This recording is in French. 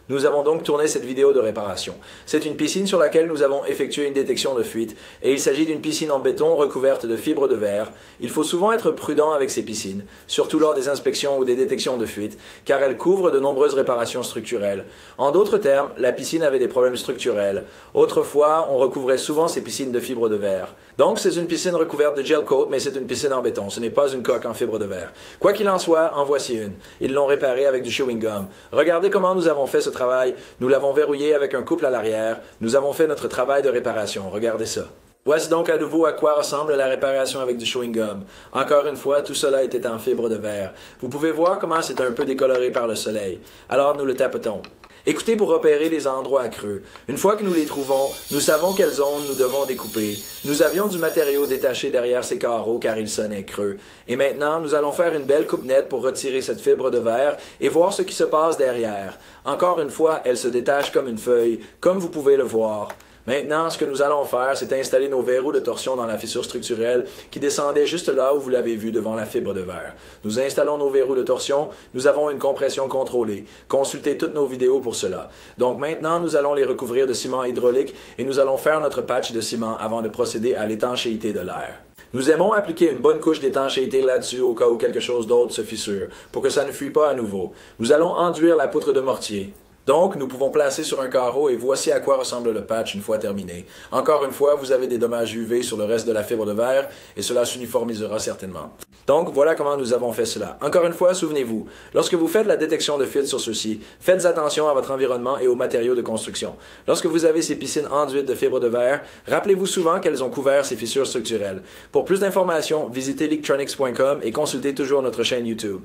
Nous avons donc tourné cette vidéo de réparation. C'est une piscine sur laquelle nous avons effectué une détection de fuite et il s'agit d'une piscine en béton recouverte de fibres de verre. Il faut souvent être prudent avec ces piscines, surtout lors des inspections ou des détections de fuite, car elles couvrent de nombreuses réparations structurelles. En d'autres termes, la piscine avait des problèmes structurels. Autrefois, on recouvrait souvent ces piscines de fibres de verre. Donc, c'est une piscine recouverte de gel coat, mais c'est une piscine en béton. Ce n'est pas une coque en fibre de verre. Quoi qu'il en soit, en voici une. Ils l'ont réparée avec du chewing gum. Regardez comment nous avons fait ce travail. Nous l'avons verrouillé avec un couple à l'arrière. Nous avons fait notre travail de réparation. Regardez ça. Voici donc à nouveau à quoi ressemble la réparation avec du chewing gum. Encore une fois, tout cela était en fibre de verre. Vous pouvez voir comment c'est un peu décoloré par le soleil. Alors nous le tapotons. Écoutez pour repérer les endroits creux. Une fois que nous les trouvons, nous savons quelles zones nous devons découper. Nous avions du matériau détaché derrière ces carreaux car ils sonnaient creux. Et maintenant, nous allons faire une belle coupe nette pour retirer cette fibre de verre et voir ce qui se passe derrière. Encore une fois, elle se détache comme une feuille, comme vous pouvez le voir. Maintenant, ce que nous allons faire, c'est installer nos verrous de torsion dans la fissure structurelle qui descendait juste là où vous l'avez vu devant la fibre de verre. Nous installons nos verrous de torsion, nous avons une compression contrôlée. Consultez toutes nos vidéos pour cela. Donc maintenant, nous allons les recouvrir de ciment hydraulique et nous allons faire notre patch de ciment avant de procéder à l'étanchéité de l'air. Nous aimons appliquer une bonne couche d'étanchéité là-dessus au cas où quelque chose d'autre se fissure, pour que ça ne fuit pas à nouveau. Nous allons enduire la poutre de mortier. Donc, nous pouvons placer sur un carreau et voici à quoi ressemble le patch une fois terminé. Encore une fois, vous avez des dommages UV sur le reste de la fibre de verre et cela s'uniformisera certainement. Donc, voilà comment nous avons fait cela. Encore une fois, souvenez-vous, lorsque vous faites la détection de fuite sur ceux-ci, faites attention à votre environnement et aux matériaux de construction. Lorsque vous avez ces piscines enduites de fibres de verre, rappelez-vous souvent qu'elles ont couvert ces fissures structurelles. Pour plus d'informations, visitez leaktronics.com et consultez toujours notre chaîne YouTube.